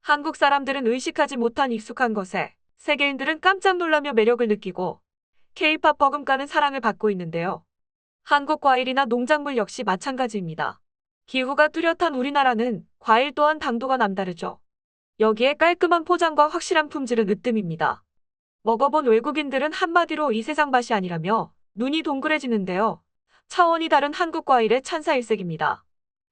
한국 사람들은 의식하지 못한 익숙한 것에 세계인들은 깜짝 놀라며 매력을 느끼고 K-팝 버금가는 사랑을 받고 있는데요. 한국 과일이나 농작물 역시 마찬가지입니다. 기후가 뚜렷한 우리나라는 과일 또한 당도가 남다르죠. 여기에 깔끔한 포장과 확실한 품질은 으뜸입니다. 먹어본 외국인들은 한마디로 이 세상 맛이 아니라며 눈이 동그래지는데요. 차원이 다른 한국 과일의 찬사일색입니다.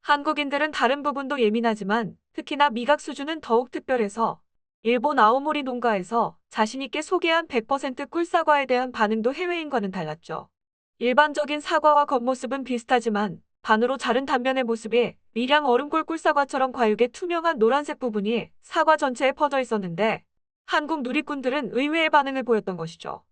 한국인들은 다른 부분도 예민하지만 특히나 미각 수준은 더욱 특별해서 일본 아오모리 농가에서 자신있게 소개한 100% 꿀사과에 대한 반응도 해외인과는 달랐죠. 일반적인 사과와 겉모습은 비슷하지만 반으로 자른 단면의 모습이 밀양 얼음골 꿀사과처럼 과육의 투명한 노란색 부분이 사과 전체에 퍼져 있었는데 한국 누리꾼들은 의외의 반응을 보였던 것이죠.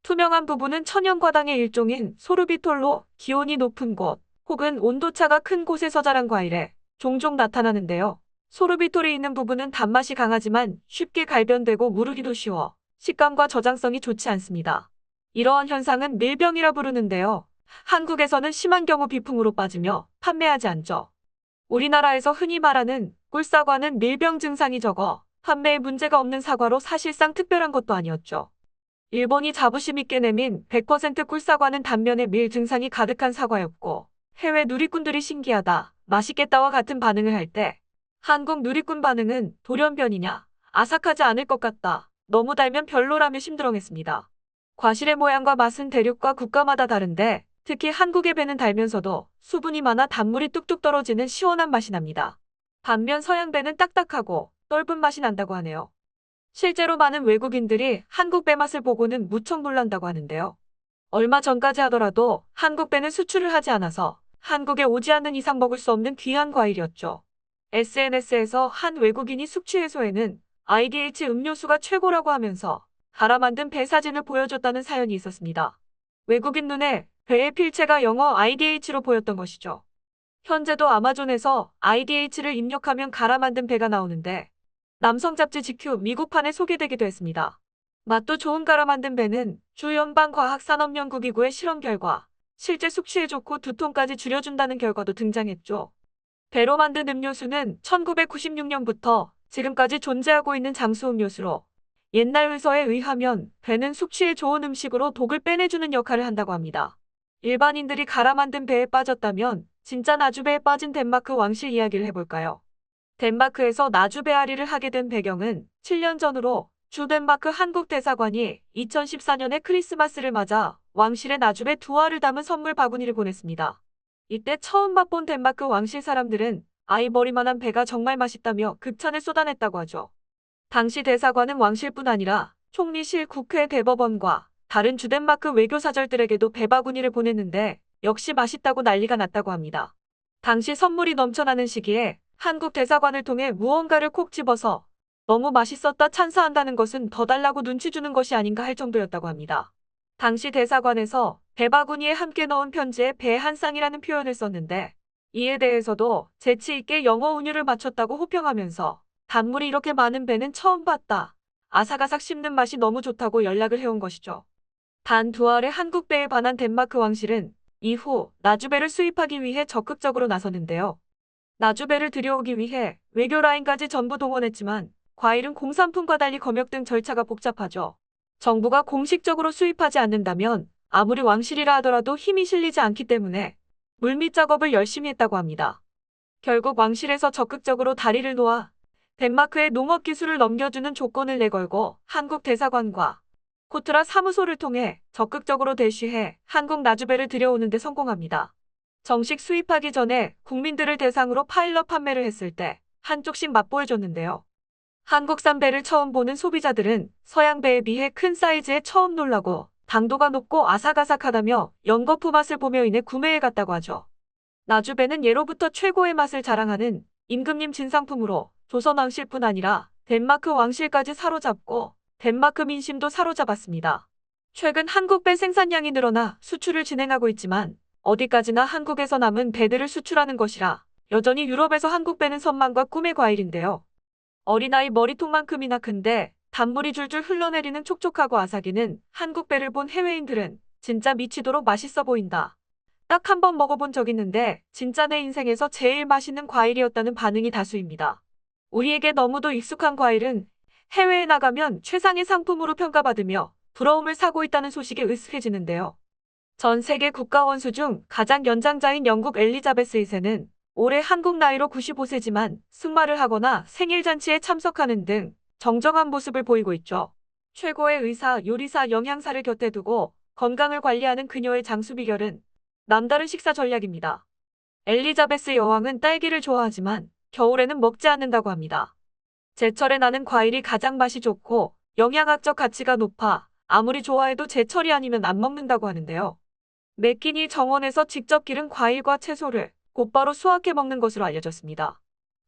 투명한 부분은 천연과당의 일종인 소르비톨로 기온이 높은 곳 혹은 온도차가 큰 곳에서 자란 과일에 종종 나타나는데요. 소르비톨이 있는 부분은 단맛이 강하지만 쉽게 갈변되고 무르기도 쉬워 식감과 저장성이 좋지 않습니다. 이러한 현상은 밀병이라 부르는데요. 한국에서는 심한 경우 비풍으로 빠지며 판매하지 않죠. 우리나라에서 흔히 말하는 꿀사과는 밀병 증상이 적어 판매에 문제가 없는 사과로 사실상 특별한 것도 아니었죠. 일본이 자부심 있게 내민 100% 꿀사과는 단면에 밀 증상이 가득한 사과였고 해외 누리꾼들이 신기하다, 맛있겠다와 같은 반응을 할 때 한국 누리꾼 반응은 돌연변이냐, 아삭하지 않을 것 같다, 너무 달면 별로라며 심드렁했습니다. 과실의 모양과 맛은 대륙과 국가마다 다른데 특히 한국의 배는 달면서도 수분이 많아 단물이 뚝뚝 떨어지는 시원한 맛이 납니다. 반면 서양 배는 딱딱하고 떫은 맛이 난다고 하네요. 실제로 많은 외국인들이 한국 배 맛을 보고는 무척 놀란다고 하는데요. 얼마 전까지 하더라도 한국 배는 수출을 하지 않아서 한국에 오지 않는 이상 먹을 수 없는 귀한 과일이었죠. SNS에서 한 외국인이 숙취 해소에는 IDH 음료수가 최고라고 하면서 갈아 만든 배 사진을 보여줬다는 사연이 있었습니다. 외국인 눈에 배의 필체가 영어 IDH로 보였던 것이죠. 현재도 아마존에서 IDH를 입력하면 갈아 만든 배가 나오는데 남성 잡지 GQ 미국판에 소개되기도 했습니다. 맛도 좋은 갈아 만든 배는 주 연방과학산업연구기구의 실험 결과 실제 숙취에 좋고 두통까지 줄여준다는 결과도 등장했죠. 배로 만든 음료수는 1996년부터 지금까지 존재하고 있는 장수 음료수로 옛날 의서에 의하면 배는 숙취에 좋은 음식으로 독을 빼내주는 역할을 한다고 합니다. 일반인들이 갈아 만든 배에 빠졌다면 진짜 나주배에 빠진 덴마크 왕실 이야기를 해볼까요? 덴마크에서 나주배앓이를 하게 된 배경은 7년 전으로 주 덴마크 한국 대사관이 2014년에 크리스마스를 맞아 왕실의 나주배 두 알을 담은 선물 바구니를 보냈습니다. 이때 처음 맛본 덴마크 왕실 사람들은 아이 머리만한 배가 정말 맛있다며 극찬을 쏟아냈다고 하죠. 당시 대사관은 왕실뿐 아니라 총리실, 국회, 대법원과 다른 주덴마크 외교사절들에게도 배바구니를 보냈는데 역시 맛있다고 난리가 났다고 합니다. 당시 선물이 넘쳐나는 시기에 한국 대사관을 통해 무언가를 콕 집어서 너무 맛있었다 찬사한다는 것은 더 달라고 눈치 주는 것이 아닌가 할 정도였다고 합니다. 당시 대사관에서 배바구니에 함께 넣은 편지에 배 한 쌍이라는 표현을 썼는데 이에 대해서도 재치 있게 영어 운율을 맞췄다고 호평하면서 단물이 이렇게 많은 배는 처음 봤다. 아삭아삭 씹는 맛이 너무 좋다고 연락을 해온 것이죠. 단 두 알의 한국 배에 반한 덴마크 왕실은 이후 나주배를 수입하기 위해 적극적으로 나섰는데요. 나주배를 들여오기 위해 외교 라인까지 전부 동원했지만 과일은 공산품과 달리 검역 등 절차가 복잡하죠. 정부가 공식적으로 수입하지 않는다면 아무리 왕실이라 하더라도 힘이 실리지 않기 때문에 물밑 작업을 열심히 했다고 합니다. 결국 왕실에서 적극적으로 다리를 놓아 덴마크의 농업 기술을 넘겨주는 조건을 내걸고 한국 대사관과 코트라 사무소를 통해 적극적으로 대쉬해 한국 나주배를 들여오는 데 성공합니다. 정식 수입하기 전에 국민들을 대상으로 파일럿 판매를 했을 때 한쪽씩 맛보여줬는데요. 한국산 배를 처음 보는 소비자들은 서양 배에 비해 큰 사이즈에 처음 놀라고 당도가 높고 아삭아삭하다며 연거푸 맛을 보며 인해 구매해 갔다고 하죠. 나주배는 예로부터 최고의 맛을 자랑하는 임금님 진상품으로 조선 왕실뿐 아니라 덴마크 왕실까지 사로잡고 덴마크 민심도 사로잡았습니다. 최근 한국 배 생산량이 늘어나 수출을 진행하고 있지만 어디까지나 한국에서 남은 배들을 수출하는 것이라 여전히 유럽에서 한국 배는 선망과 꿈의 과일인데요. 어린아이 머리통만큼이나 큰데 단물이 줄줄 흘러내리는 촉촉하고 아삭이는 한국 배를 본 해외인들은 진짜 미치도록 맛있어 보인다. 딱 한 번 먹어본 적 있는데 진짜 내 인생에서 제일 맛있는 과일이었다는 반응이 다수입니다. 우리에게 너무도 익숙한 과일은 해외에 나가면 최상의 상품으로 평가받으며 부러움을 사고 있다는 소식에 으스해지는데요. 전 세계 국가 원수 중 가장 연장자인 영국 엘리자베스 2세는 올해 한국 나이로 95세지만 승마를 하거나 생일잔치에 참석하는 등 정정한 모습을 보이고 있죠. 최고의 의사, 요리사, 영양사를 곁에 두고 건강을 관리하는 그녀의 장수 비결은 남다른 식사 전략입니다. 엘리자베스 여왕은 딸기를 좋아하지만 겨울에는 먹지 않는다고 합니다. 제철에 나는 과일이 가장 맛이 좋고 영양학적 가치가 높아 아무리 좋아해도 제철이 아니면 안 먹는다고 하는데요. 맥키니 정원에서 직접 기른 과일과 채소를 곧바로 수확해 먹는 것으로 알려졌습니다.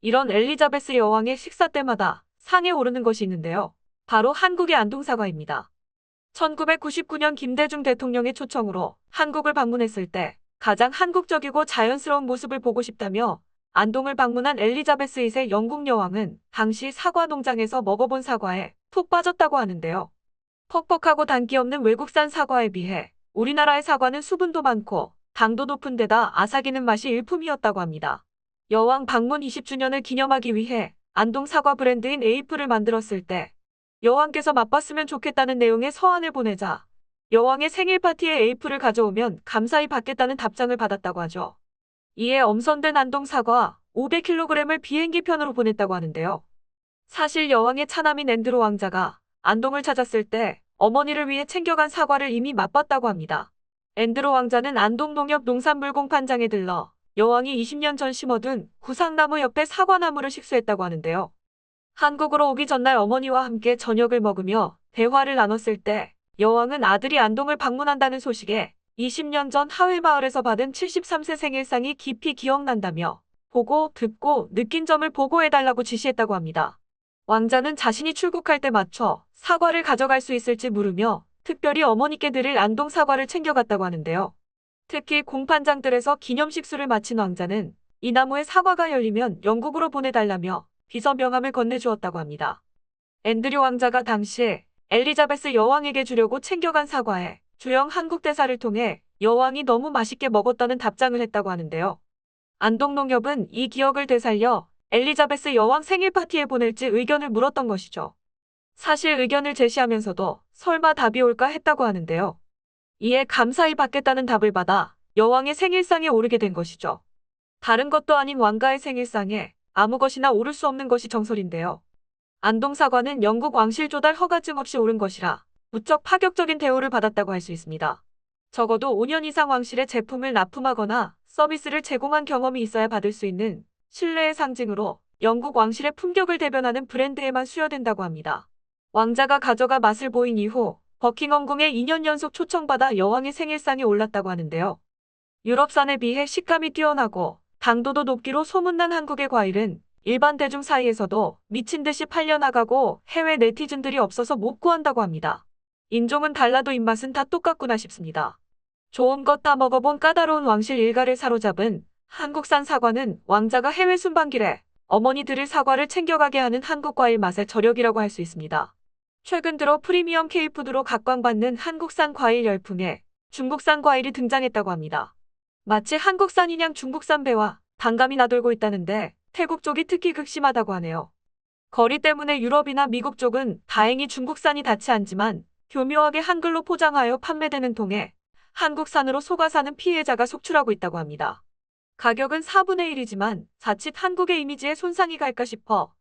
이런 엘리자베스 여왕의 식사 때마다 상에 오르는 것이 있는데요. 바로 한국의 안동사과입니다. 1999년 김대중 대통령의 초청으로 한국을 방문했을 때 가장 한국적이고 자연스러운 모습을 보고 싶다며 안동을 방문한 엘리자베스 2세 영국 여왕은 당시 사과 농장에서 먹어본 사과에 푹 빠졌다고 하는데요. 퍽퍽하고 단기 없는 외국산 사과에 비해 우리나라의 사과는 수분도 많고 당도 높은 데다 아삭이는 맛이 일품이었다고 합니다. 여왕 방문 20주년을 기념하기 위해 안동 사과 브랜드인 에이프를 만들었을 때 여왕께서 맛봤으면 좋겠다는 내용의 서한을 보내자 여왕의 생일 파티에 에이프를 가져오면 감사히 받겠다는 답장을 받았다고 하죠. 이에 엄선된 안동 사과 500kg을 비행기 편으로 보냈다고 하는데요. 사실 여왕의 차남인 앤드루 왕자가 안동을 찾았을 때 어머니를 위해 챙겨간 사과를 이미 맛봤다고 합니다. 앤드루 왕자는 안동 농협 농산물 공판장에 들러 여왕이 20년 전 심어둔 구상나무 옆에 사과나무를 식수했다고 하는데요. 한국으로 오기 전날 어머니와 함께 저녁을 먹으며 대화를 나눴을 때 여왕은 아들이 안동을 방문한다는 소식에 20년 전 하회마을에서 받은 73세 생일상이 깊이 기억난다며 보고, 듣고, 느낀 점을 보고해달라고 지시했다고 합니다. 왕자는 자신이 출국할 때 맞춰 사과를 가져갈 수 있을지 물으며 특별히 어머니께 드릴 안동 사과를 챙겨갔다고 하는데요. 특히 공판장들에서 기념식수를 마친 왕자는 이 나무에 사과가 열리면 영국으로 보내달라며 비서 명함을 건네주었다고 합니다. 앤드류 왕자가 당시 엘리자베스 여왕에게 주려고 챙겨간 사과에 주영 한국 대사를 통해 여왕이 너무 맛있게 먹었다는 답장을 했다고 하는데요. 안동농협은 이 기억을 되살려 엘리자베스 여왕 생일 파티에 보낼지 의견을 물었던 것이죠. 사실 의견을 제시하면서도 설마 답이 올까 했다고 하는데요. 이에 감사히 받겠다는 답을 받아 여왕의 생일상에 오르게 된 것이죠. 다른 것도 아닌 왕가의 생일상에 아무 것이나 오를 수 없는 것이 정설인데요. 안동사과는 영국 왕실 조달 허가증 없이 오른 것이라 무척 파격적인 대우를 받았다고 할 수 있습니다. 적어도 5년 이상 왕실의 제품을 납품하거나 서비스를 제공한 경험이 있어야 받을 수 있는 신뢰의 상징으로 영국 왕실의 품격을 대변하는 브랜드에만 수여된다고 합니다. 왕자가 가져가 맛을 보인 이후 버킹엄궁에 2년 연속 초청받아 여왕의 생일상에 올랐다고 하는데요. 유럽산에 비해 식감이 뛰어나고 당도도 높기로 소문난 한국의 과일은 일반 대중 사이에서도 미친 듯이 팔려나가고 해외 네티즌들이 없어서 못 구한다고 합니다. 인종은 달라도 입맛은 다 똑같구나 싶습니다. 좋은 것 다 먹어본 까다로운 왕실 일가를 사로잡은 한국산 사과는 왕자가 해외 순방길에 어머니 드릴 사과를 챙겨가게 하는 한국 과일 맛의 저력이라고 할 수 있습니다. 최근 들어 프리미엄 K푸드로 각광받는 한국산 과일 열풍에 중국산 과일이 등장했다고 합니다. 마치 한국산인 양 중국산 배와 단감이 나돌고 있다는데 태국 쪽이 특히 극심하다고 하네요. 거리 때문에 유럽이나 미국 쪽은 다행히 중국산이 닿지 않지만 교묘하게 한글로 포장하여 판매되는 통에 한국산으로 속아사는 피해자가 속출하고 있다고 합니다. 가격은 4분의 1이지만 자칫 한국의 이미지에 손상이 갈까 싶어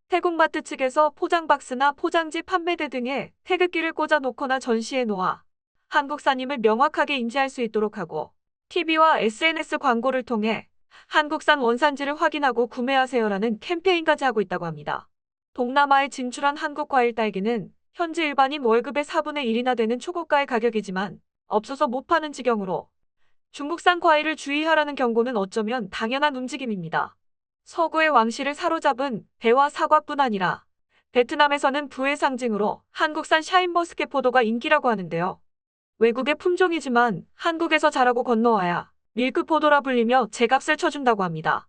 태국 마트 측에서 포장박스나 포장지 판매대 등에 태극기를 꽂아 놓거나 전시해 놓아 한국산임을 명확하게 인지할 수 있도록 하고 TV와 SNS 광고를 통해 한국산 원산지를 확인하고 구매하세요라는 캠페인까지 하고 있다고 합니다. 동남아에 진출한 한국 과일 딸기는 현지 일반인 월급의 4분의 1이나 되는 초고가의 가격이지만 없어서 못 파는 지경으로 중국산 과일을 주의하라는 경고는 어쩌면 당연한 움직임입니다. 서구의 왕실을 사로잡은 배와 사과뿐 아니라 베트남에서는 부의 상징으로 한국산 샤인머스켓 포도가 인기라고 하는데요. 외국의 품종이지만 한국에서 자라고 건너와야 밀크포도라 불리며 제값을 쳐준다고 합니다.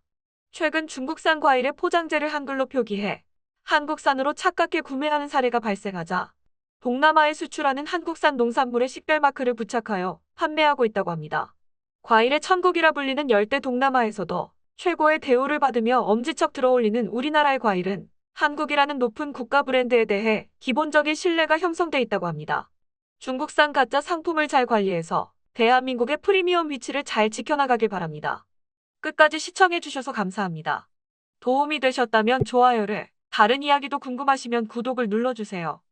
최근 중국산 과일의 포장재를 한글로 표기해 한국산으로 착각해 구매하는 사례가 발생하자 동남아에 수출하는 한국산 농산물에 식별 마크를 부착하여 판매하고 있다고 합니다. 과일의 천국이라 불리는 열대 동남아에서도 최고의 대우를 받으며 엄지척 들어올리는 우리나라의 과일은 한국이라는 높은 국가 브랜드에 대해 기본적인 신뢰가 형성돼 있다고 합니다. 중국산 가짜 상품을 잘 관리해서 대한민국의 프리미엄 위치를 잘 지켜나가길 바랍니다. 끝까지 시청해주셔서 감사합니다. 도움이 되셨다면 좋아요를, 다른 이야기도 궁금하시면 구독을 눌러주세요.